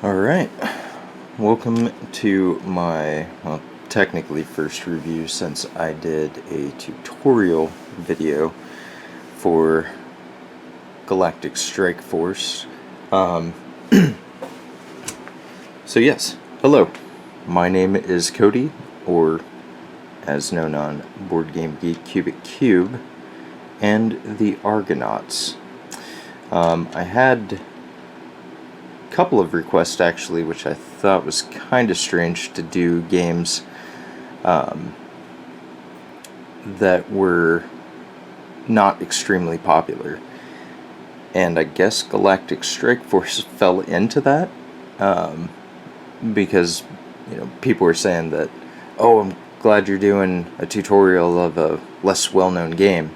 Alright, welcome to my, technically first review since I did a tutorial video for Galactic Strike Force. So yes, hello, my name is Cody, or as known on Board Game Geek, Cubiccube, and the Argonauts. I had a couple of requests actually, which I thought was kind of strange to do games that were not extremely popular, and I guess Galactic Strike Force fell into that because people were saying that, oh, I'm glad you're doing a tutorial of a less well-known game,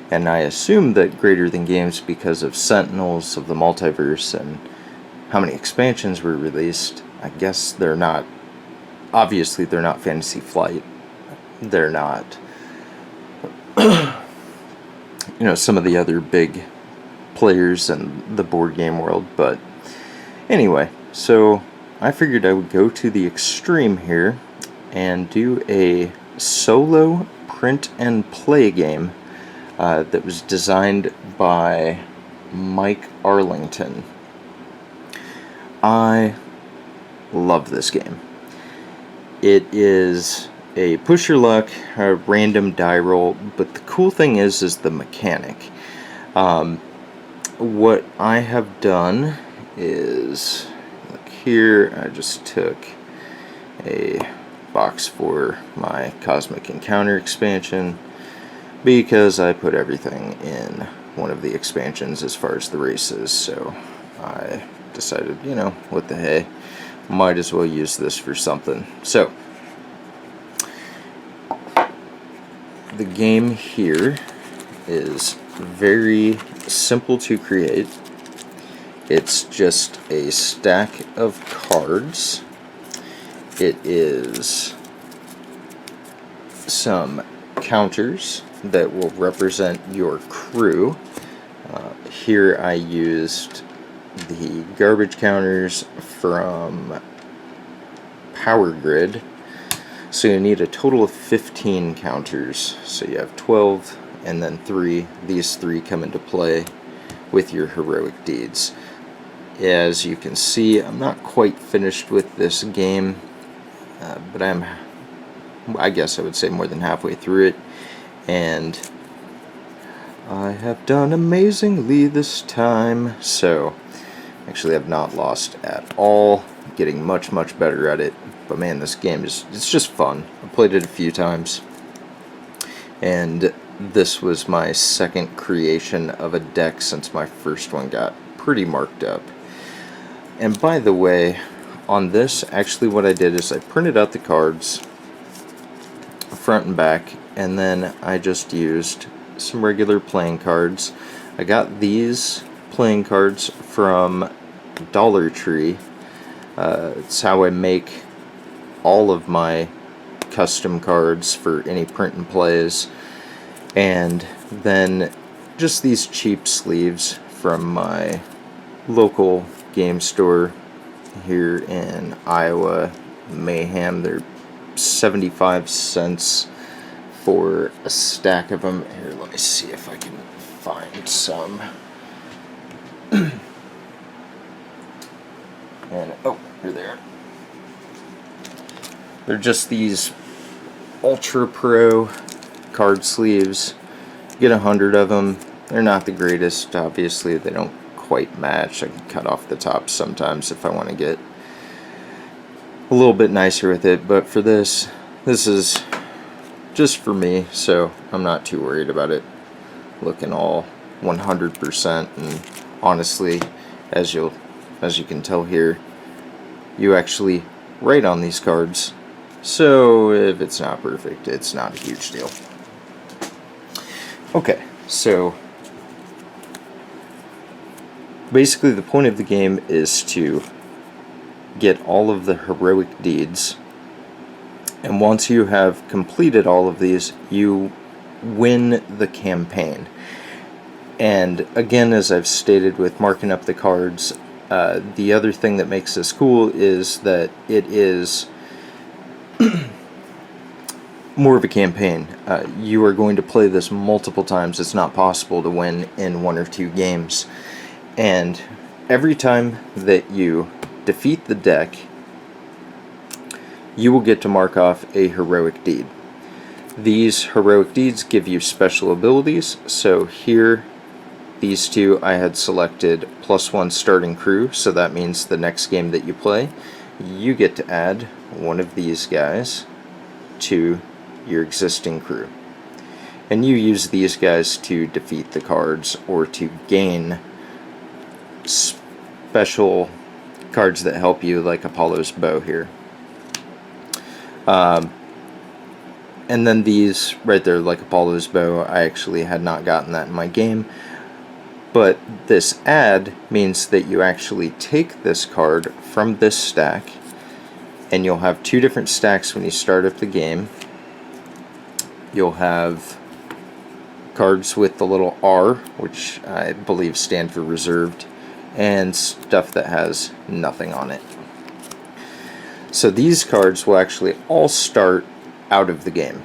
and I assumed that Greater Than Games, because of Sentinels of the Multiverse and how many expansions were released, I guess they're not, obviously they're not Fantasy Flight, they're not some of the other big players in the board game world. But anyway, so I figured I would go to the extreme here and do a solo print and play game that was designed by Mike Arlington. I love this game. It is a push your luck, a random die roll, but the cool thing is the mechanic. What I have done is, look here, I just took a box for my Cosmic Encounter expansion because I put everything in one of the expansions as far as the races, so I decided, what the hey, might as well use this for something. So the game here is very simple to create. It's just a stack of cards. It is some counters that will represent your crew. Here I used the garbage counters from Power Grid. So you need a total of 15 counters. So you have 12 and then 3. These 3 come into play with your heroic deeds. As you can see, I'm not quite finished with this game, but I guess I would say more than halfway through it, and I have done amazingly this time. So actually I've not lost at all, getting much better at it. But man, this game it's just fun. I played it a few times, and this was my second creation of a deck since my first one got pretty marked up. And by the way, on this, actually what I did is I printed out the cards front and back, and then I just used some regular playing cards. I got these playing cards from Dollar Tree. It's how I make all of my custom cards for any print and plays. And then just these cheap sleeves from my local game store here in Iowa, Mayhem. They're 75 cents for a stack of them. Here, let me see if I can find some. And oh, here they are. They're just these Ultra Pro card sleeves. You get 100 of them. They're not the greatest, obviously. They don't quite match. I can cut off the tops sometimes if I want to get a little bit nicer with it, but for this is just for me, so I'm not too worried about it looking all 100%. And honestly, as you can tell here, you actually write on these cards, so if it's not perfect, it's not a huge deal. Okay, so basically the point of the game is to get all of the heroic deeds, and once you have completed all of these, you win the campaign. And again, as I've stated with marking up the cards, The other thing that makes this cool is that it is more of a campaign. You are going to play this multiple times. It's not possible to win in 1 or 2 games. And every time that you defeat the deck, you will get to mark off a heroic deed. These heroic deeds give you special abilities. So here, these two I had selected +1 starting crew, so that means the next game that you play, you get to add one of these guys to your existing crew. And you use these guys to defeat the cards or to gain special cards that help you, like Apollo's bow here. And then these right there, like Apollo's bow, I actually had not gotten that in my game. But this add means that you actually take this card from this stack, and you'll have 2 different stacks when you start up the game. You'll have cards with the little R, which I believe stand for reserved, and stuff that has nothing on it. So these cards will actually all start out of the game.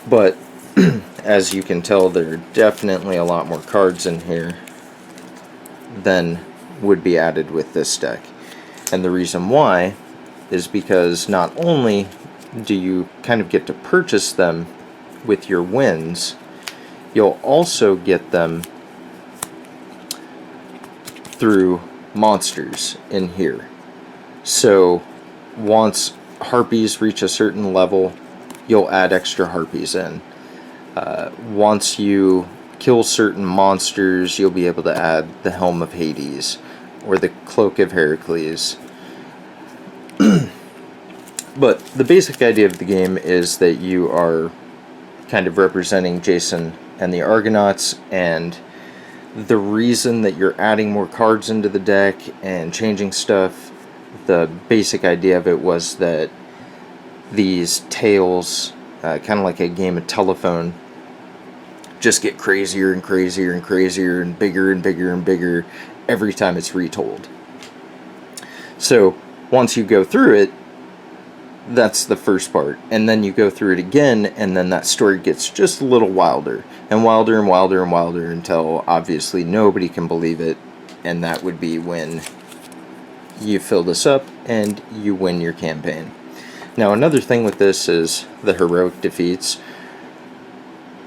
But as you can tell, there are definitely a lot more cards in here than would be added with this deck. And the reason why is because not only do you kind of get to purchase them with your wins, you'll also get them through monsters in here. So once harpies reach a certain level, you'll add extra harpies in. Once you kill certain monsters, you'll be able to add the Helm of Hades or the Cloak of Heracles. But the basic idea of the game is that you are kind of representing Jason and the Argonauts, and the reason that you're adding more cards into the deck and changing stuff, the basic idea of it was that these tales, kind of like a game of telephone, just get crazier and crazier and crazier and bigger and bigger and bigger every time it's retold. So once you go through it, that's the first part, and then you go through it again, and then that story gets just a little wilder and wilder and wilder and wilder until obviously nobody can believe it, and that would be when you fill this up and you win your campaign. Now another thing with this is the heroic defeats.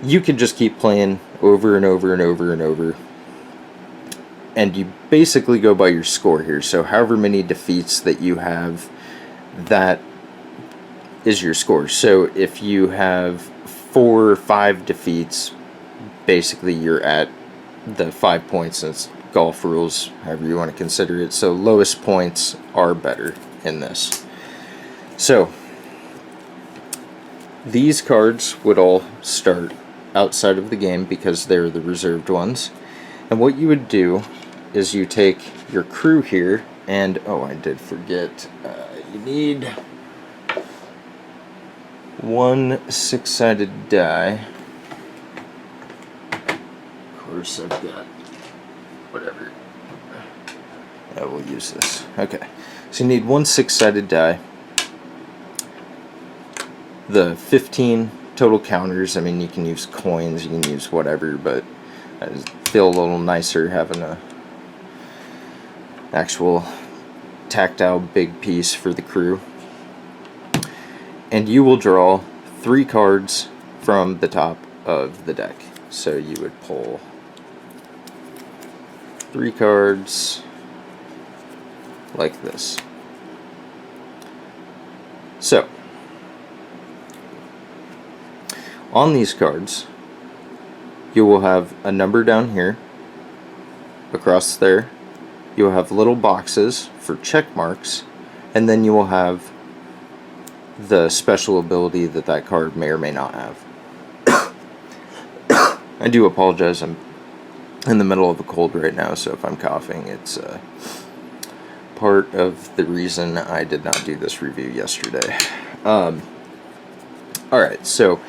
You can just keep playing over and over and over and over, and you basically go by your score here. So however many defeats that you have, that is your score. So if you have 4 or 5 defeats, basically you're at the 5 points. It's golf rules, however you want to consider it. So lowest points are better in this. So these cards would all start outside of the game because they're the reserved ones. And what you would do is you take your crew here, and oh, I did forget, you need 1 6-sided die. Of course, I've got whatever. I will use this. Okay, so you need 1 6-sided die. The 15 total counters. I mean, you can use coins, you can use whatever, but I just feel a little nicer having a actual tactile big piece for the crew. And you will draw 3 cards from the top of the deck. So you would pull 3 cards like this. So on these cards, you will have a number down here. Across there, you will have little boxes for check marks, and then you will have the special ability that that card may or may not have. I do apologize, I'm in the middle of a cold right now, so if I'm coughing, it's part of the reason I did not do this review yesterday. Alright, so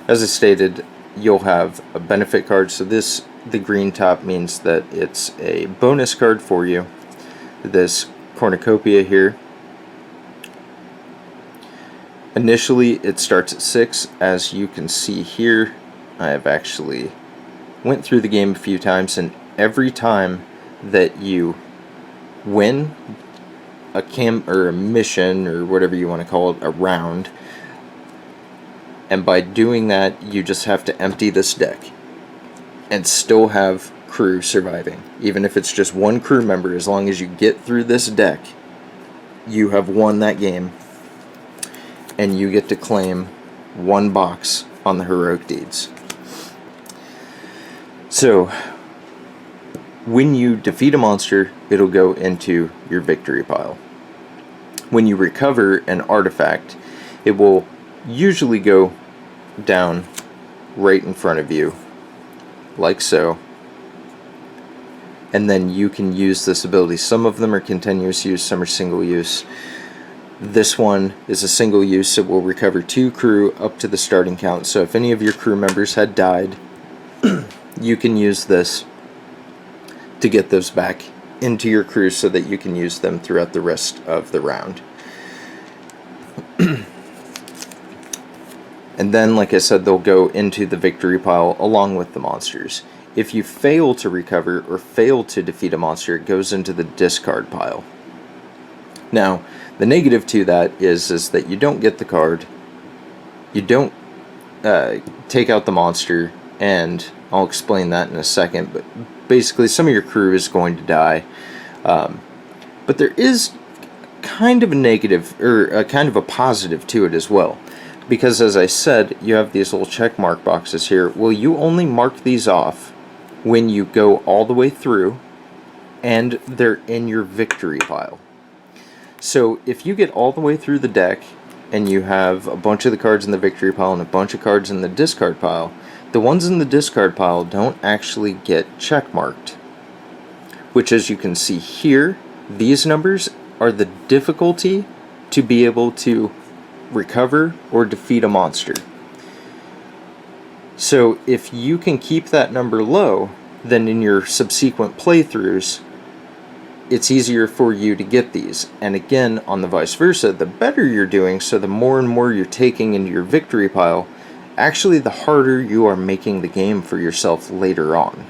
as I stated, you'll have a benefit card. So this the green top means that it's a bonus card for you. This cornucopia here. Initially it starts at 6. As you can see here, I have actually went through the game a few times, and every time that you win a a mission, or whatever you want to call it, a round, and by doing that you just have to empty this deck and still have crew surviving. Even if it's just one crew member, as long as you get through this deck, you have won that game, and you get to claim 1 box on the heroic deeds. So when you defeat a monster, it'll go into your victory pile. When you recover an artifact, it will usually go down right in front of you, like so. And then you can use this ability. Some of them are continuous use, some are single use. This one is a single use. It will recover 2 crew up to the starting count. So if any of your crew members had died, you can use this to get those back into your crew so that you can use them throughout the rest of the round. And then, like I said, they'll go into the victory pile along with the monsters. If you fail to recover or fail to defeat a monster, it goes into the discard pile. Now, the negative to that is that you don't get the card, you don't take out the monster, and I'll explain that in a second, but basically some of your crew is going to die. But there is kind of a negative, or a kind of a positive to it as well. Because as I said, you have these little check mark boxes here. Well, you only mark these off when you go all the way through, and they're in your victory pile. So if you get all the way through the deck, and you have a bunch of the cards in the victory pile and a bunch of cards in the discard pile, the ones in the discard pile don't actually get check marked. Which, as you can see here, these numbers are the difficulty to be able to recover or defeat a monster. So if you can keep that number low, then in your subsequent playthroughs, it's easier for you to get these. And again, on the vice versa, the better you're doing, so the more and more you're taking into your victory pile, actually the harder you are making the game for yourself later on.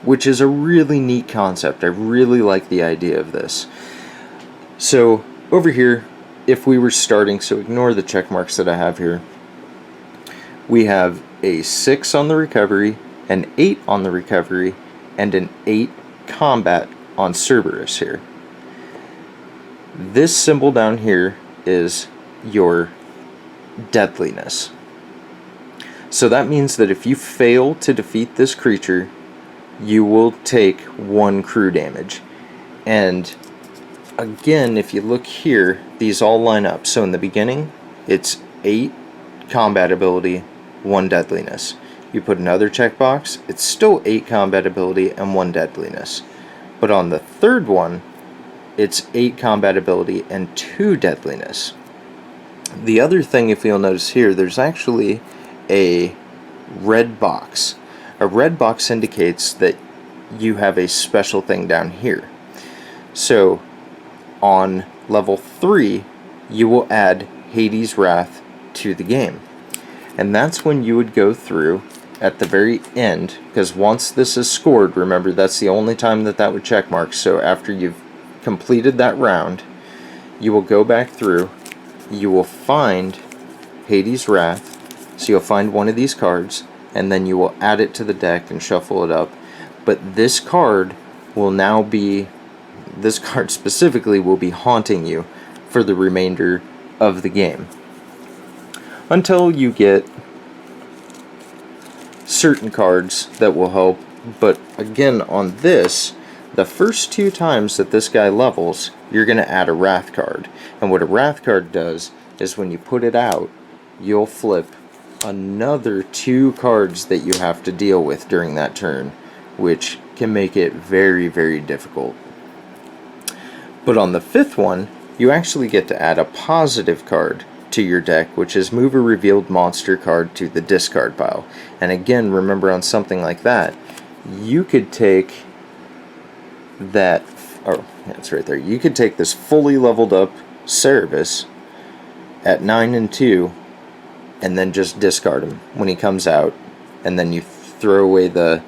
Which is a really neat concept. I really like the idea of this. So over here, if we were starting, so ignore the check marks that I have here, we have a 6 on the recovery, an 8 on the recovery, and an 8 combat on Cerberus here. This symbol down here is your deadliness. So that means that if you fail to defeat this creature, you will take 1 crew damage. And again, if you look here, these all line up. So in the beginning, it's 8 combat ability, 1 deadliness. You put another checkbox, it's still 8 combat ability and 1 deadliness. But on the third one, it's 8 combat ability and 2 deadliness. The other thing, if you'll notice here, there's actually a red box. A red box indicates that you have a special thing down here. So on level 3, you will add Hades' Wrath to the game. And that's when you would go through at the very end, because once this is scored, remember that's the only time that that would check mark. So after you've completed that round, you will go back through, you will find Hades' Wrath, so you'll find one of these cards, and then you will add it to the deck and shuffle it up. But this card will now be, this card specifically will be haunting you for the remainder of the game. Until you get certain cards that will help. But again, on this, the first 2 times that this guy levels, you're going to add a Wrath card. And what a Wrath card does is when you put it out, you'll flip another 2 cards that you have to deal with during that turn, which can make it very, very difficult. But on the 5th one, you actually get to add a positive card to your deck, which is move a revealed monster card to the discard pile. And again, remember, on something like that, you could take that, oh, yeah, it's right there. You could take this fully leveled up Cerebus at 9 and 2, and then just discard him when he comes out, and then you throw away the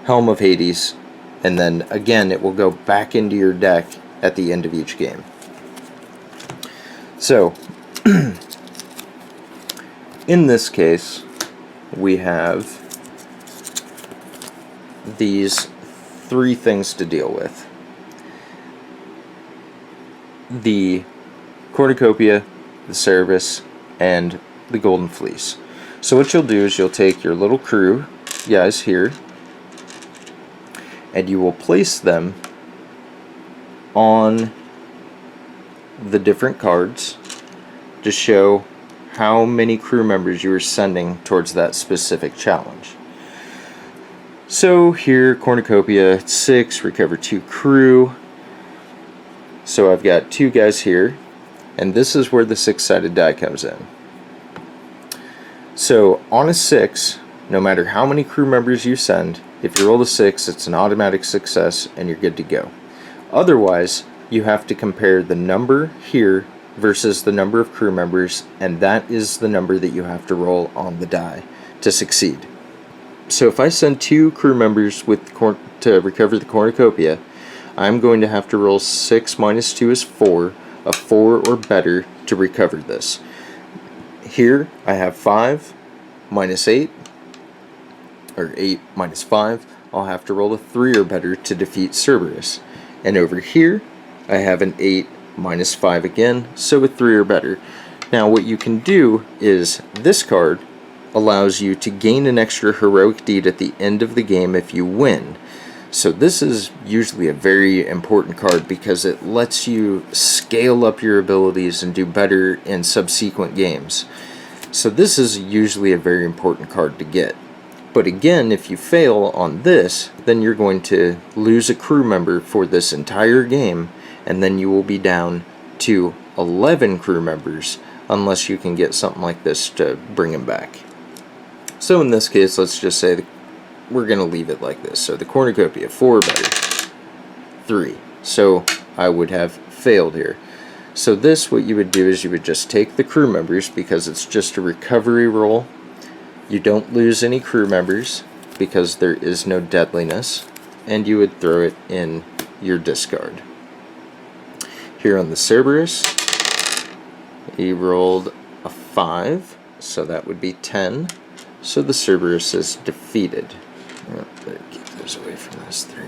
Helm of Hades, and then again it will go back into your deck at the end of each game. So, in this case, we have these 3 things to deal with. The Cornucopia, the Cerebus, and the Golden Fleece. So what you'll do is you'll take your little crew guys here, and you will place them on the different cards to show how many crew members you are sending towards that specific challenge. So here, Cornucopia 6, recover 2 crew. So I've got 2 guys here, and this is where the 6-sided die comes in. So on a 6, no matter how many crew members you send, if you roll a 6, it's an automatic success and you're good to go. Otherwise, you have to compare the number here versus the number of crew members, and that is the number that you have to roll on the die to succeed. So if I send 2 crew members to recover the Cornucopia, I'm going to have to roll 6 minus 2 is 4, a 4 or better to recover this. Here I have 5 minus 8, or 8 minus 5, I'll have to roll a 3 or better to defeat Cerberus. And over here, I have an 8 minus 5 again, so a 3 or better. Now what you can do is, this card allows you to gain an extra heroic deed at the end of the game if you win. So this is usually a very important card because it lets you scale up your abilities and do better in subsequent games. So this is usually a very important card to get. But again, if you fail on this, then you're going to lose a crew member for this entire game, and then you will be down to 11 crew members unless you can get something like this to bring them back. So in this case, let's just say that we're going to leave it like this. So the Cornucopia, 4 or better, 3. So I would have failed here. So this, what you would do is you would just take the crew members, because it's just a recovery roll. You don't lose any crew members because there is no deadliness, and you would throw it in your discard. Here on the Cerberus, he rolled a 5, so that would be 10. So the Cerberus is defeated. Oh, better keep those away from those 3.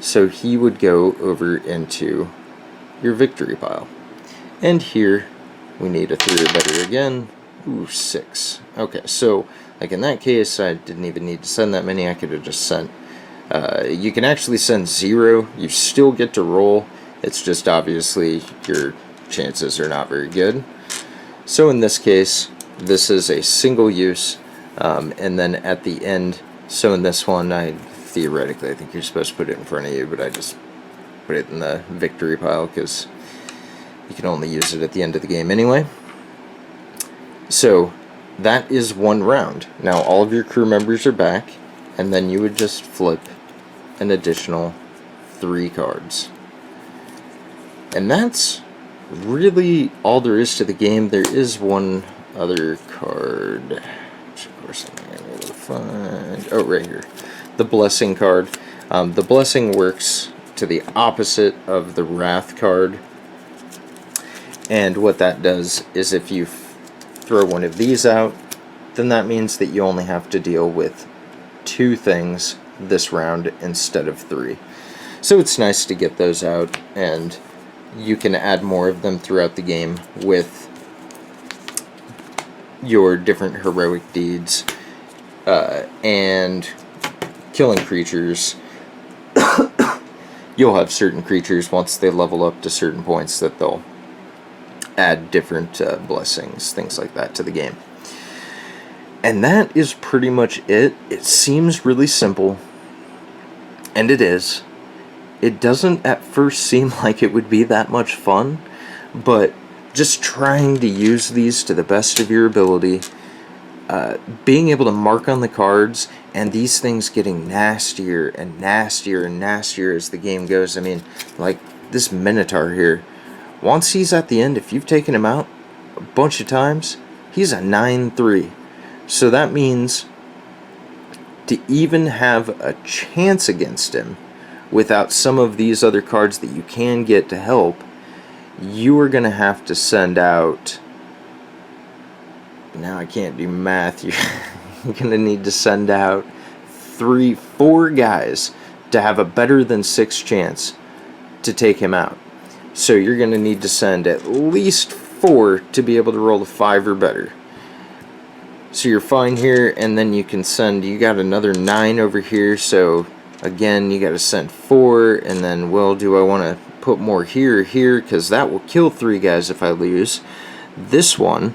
So he would go over into your victory pile. And here we need a 3 or better again. Ooh, 6. Okay, so like in that case, I didn't even need to send that many. I could have just sent. You can actually send 0. You still get to roll. It's just obviously your chances are not very good. So in this case, this is a single use, and then at the end, so in this one, theoretically, I think you're supposed to put it in front of you, but I just put it in the victory pile because you can only use it at the end of the game anyway. So that is 1 round. Now all of your crew members are back, and then you would just flip an additional 3 cards. And that's really all there is to the game. There is one other card, which of course I'm not able to find. Oh, right here. The Blessing card. The Blessing works to the opposite of the Wrath card. And what that does is if you throw one of these out, then that means that you only have to deal with 2 things this round instead of 3. So it's nice to get those out, and you can add more of them throughout the game with your different heroic deeds and killing creatures. You'll have certain creatures, once they level up to certain points, that they'll add different blessings, things like that, to the game. And that is pretty much it. It seems really simple, and it is. It doesn't at first seem like it would be that much fun, but just trying to use these to the best of your ability being able to mark on the cards, and these things getting nastier and nastier and nastier as the game goes. I mean, like this Minotaur here, once he's at the end, if you've taken him out a bunch of times, he's a 9-3. So that means to even have a chance against him without some of these other cards that you can get to help, you are going to have to send out... Now I can't do math. You're going to need to send out 3-4 guys to have a better than 6 chance to take him out. So you're going to need to send at least 4 to be able to roll a 5 or better. So you're fine here, and then you can send, you got another 9 over here, so again you got to send 4, and then, well, do I want to put more here or here, because that will kill 3 guys if I lose. This one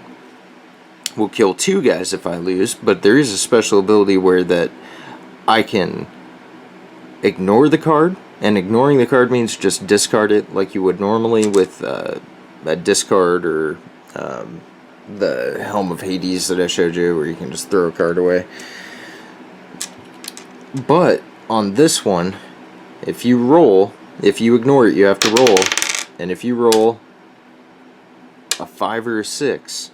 will kill 2 guys if I lose, but there is a special ability where that I can ignore the card, and ignoring the card means just discard it like you would normally with a discard or the Helm of Hades that I showed you, where you can just throw a card away. But on this one, if you ignore it, you have to roll, and if you roll a 5 or a 6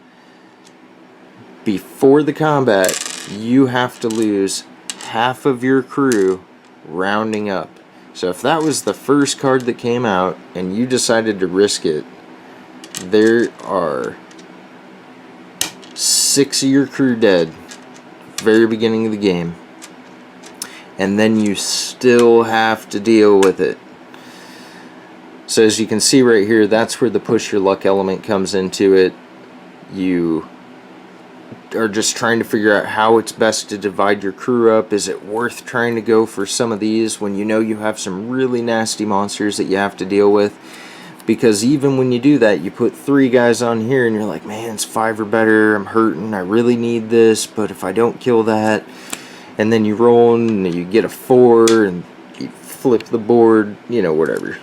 before the combat, you have to lose half of your crew, rounding up. So if that was the first card that came out and you decided to risk it, there are 6 of your crew dead very beginning of the game, and then you still have to deal with it. So as you can see right here, that's where the push your luck element comes into it. You are just trying to figure out how it's best to divide your crew up. Is it worth trying to go for some of these when you know you have some really nasty monsters that you have to deal with? Because even when you do that, you put 3 guys on here and you're like, man, it's 5 or better, I'm hurting, I really need this, but if I don't kill that, and then you roll and you get a 4 and you flip the board, you know, whatever.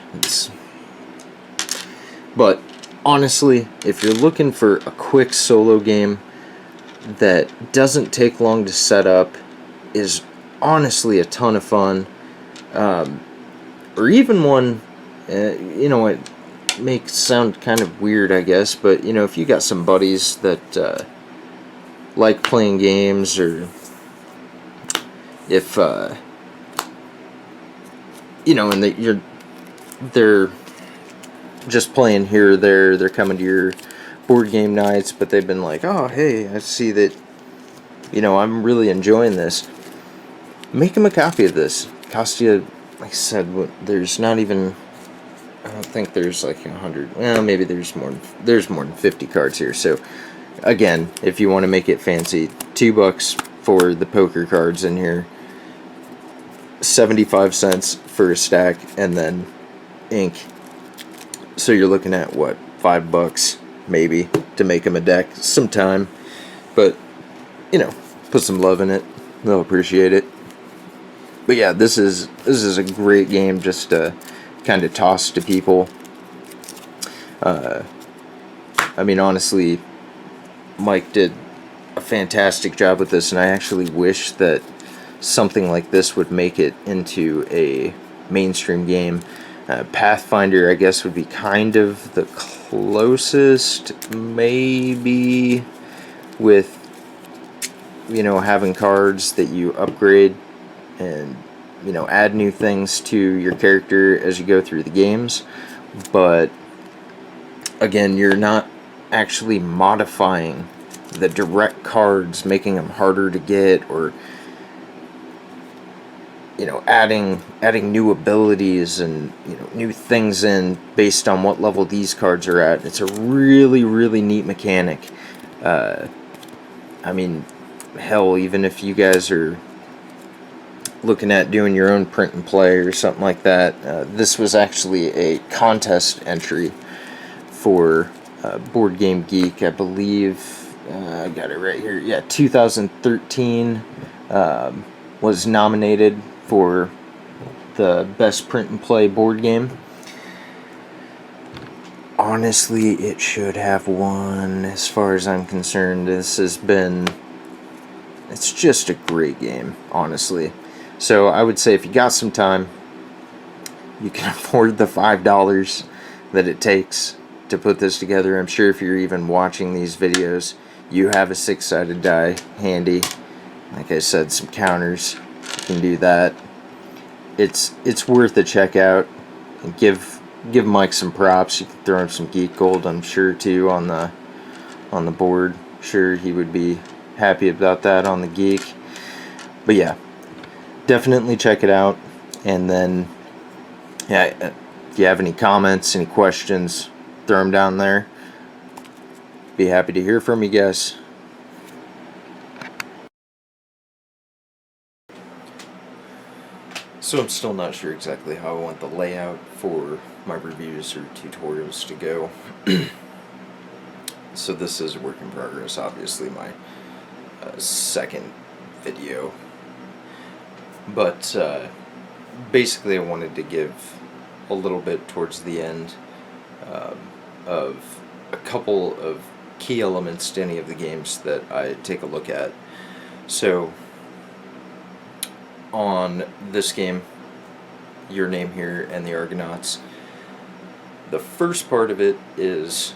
But honestly, if you're looking for a quick solo game that doesn't take long to set up, is honestly a ton of fun, or even one, you know, it makes sound kind of weird, I guess, but you know, if you got some buddies that like playing games, or if you know, and they're just playing here or there, they're coming to your board game nights, but they've been like, oh hey, I see that, you know, I'm really enjoying this. Make them a copy of this. Cost you, like I said, there's not even, I don't think there's like 100, well, maybe there's more than 50 cards here. So again, if you want to make it fancy, $2 for the poker cards in here, 75 cents for a stack, and then ink. So you're looking at what, $5 maybe to make them a deck. Some time, but you know, put some love in it, they'll appreciate it. But yeah, this is a great game just to kind of toss to people. I mean, honestly, Mike did a fantastic job with this, and I actually wish that something like this would make it into a mainstream game. Pathfinder, I guess, would be kind of the closest, maybe, with, you know, having cards that you upgrade and, you know, add new things to your character as you go through the games. But again, you're not actually modifying the direct cards, making them harder to get, or, you know, adding new abilities and, you know, new things in based on what level these cards are at. It's a really, really neat mechanic. I mean, hell, even if you guys are looking at doing your own print and play or something like that, this was actually a contest entry for Board Game Geek, I believe. I got it right here. Yeah, 2013 was nominated for the best print and play board game. Honestly, it should have won, as far as I'm concerned. This has been it's just a great game, honestly. So I would say if you got some time, you can afford the $5 that it takes to put this together. I'm sure if you're even watching these videos, you have a 6-sided die handy. Like I said, some counters. You can do that. It's worth a check out. And give Mike some props. You can throw him some geek gold, I'm sure, too, on the board. Sure, he would be happy about that on the geek. But yeah, definitely check it out. And then, yeah, if you have any comments, any questions, throw them down there. Be happy to hear from you guys. So I'm still not sure exactly how I want the layout for my reviews or tutorials to go. So this is a work in progress, obviously my second video. But basically I wanted to give a little bit towards the end of a couple of key elements to any of the games that I take a look at. So on this game, Your Name Here and the Argonauts, the first part of it is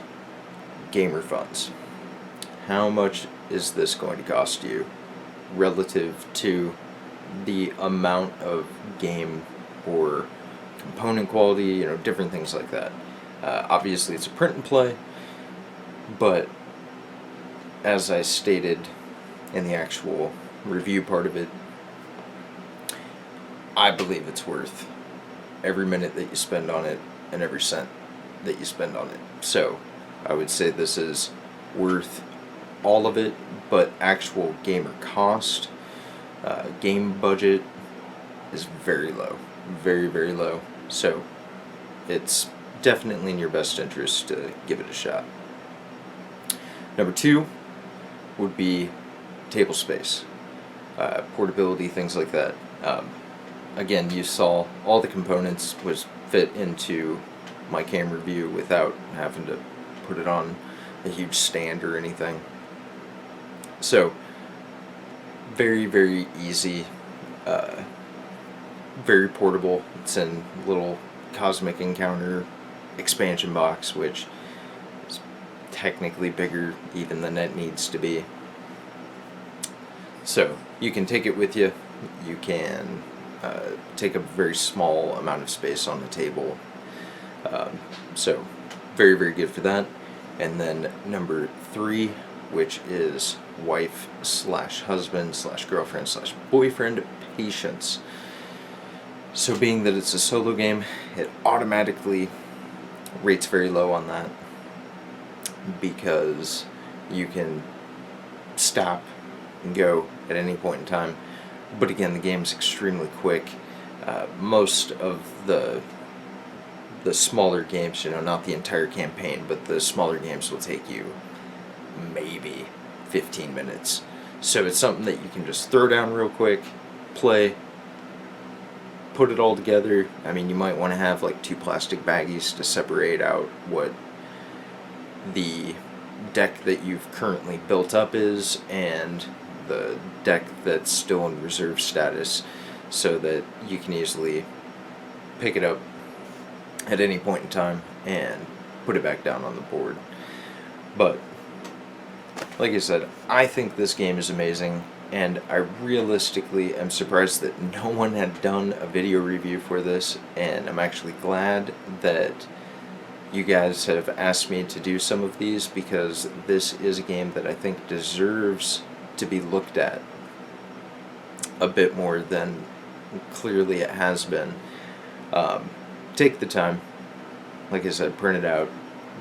gamer funds. How much is this going to cost you relative to the amount of game or component quality, different things like that. Obviously it's a print and play, but as I stated in the actual review part of it, I believe it's worth every minute that you spend on it and every cent that you spend on it. So I would say this is worth all of it, but actual gamer cost, game budget is very low. Very, very low. So it's definitely in your best interest to give it a shot. Number 2 would be table space, portability, things like that. Again, you saw all the components was fit into my camera view without having to put it on a huge stand or anything. So very, very easy, very portable. It's in a little Cosmic Encounter expansion box, which is technically bigger even than it needs to be. So you can take it with you. You can take a very small amount of space on the table. So very, very good for that. And then number 3, which is wife/husband/girlfriend/boyfriend patience. So being that it's a solo game, it automatically rates very low on that, because you can stop and go at any point in time. But again, the game's extremely quick. Most of the smaller games, not the entire campaign, but the smaller games will take you maybe 15 minutes. So it's something that you can just throw down real quick, play, put it all together. I mean, you might want to have like 2 plastic baggies to separate out what the deck that you've currently built up is and the deck that's still in reserve status, so that you can easily pick it up at any point in time and put it back down on the board. But like I said, I think this game is amazing, and I realistically am surprised that no one had done a video review for this, and I'm actually glad that you guys have asked me to do some of these, because this is a game that I think deserves to be looked at a bit more than clearly it has been. Take the time, like I said, print it out,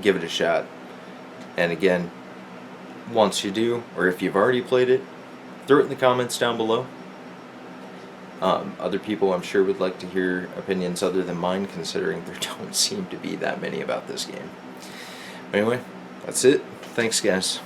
give it a shot, and again, once you do, or if you've already played it, throw it in the comments down below. Other people, I'm sure, would like to hear opinions other than mine, considering there don't seem to be that many about this game. Anyway, that's it. Thanks, guys.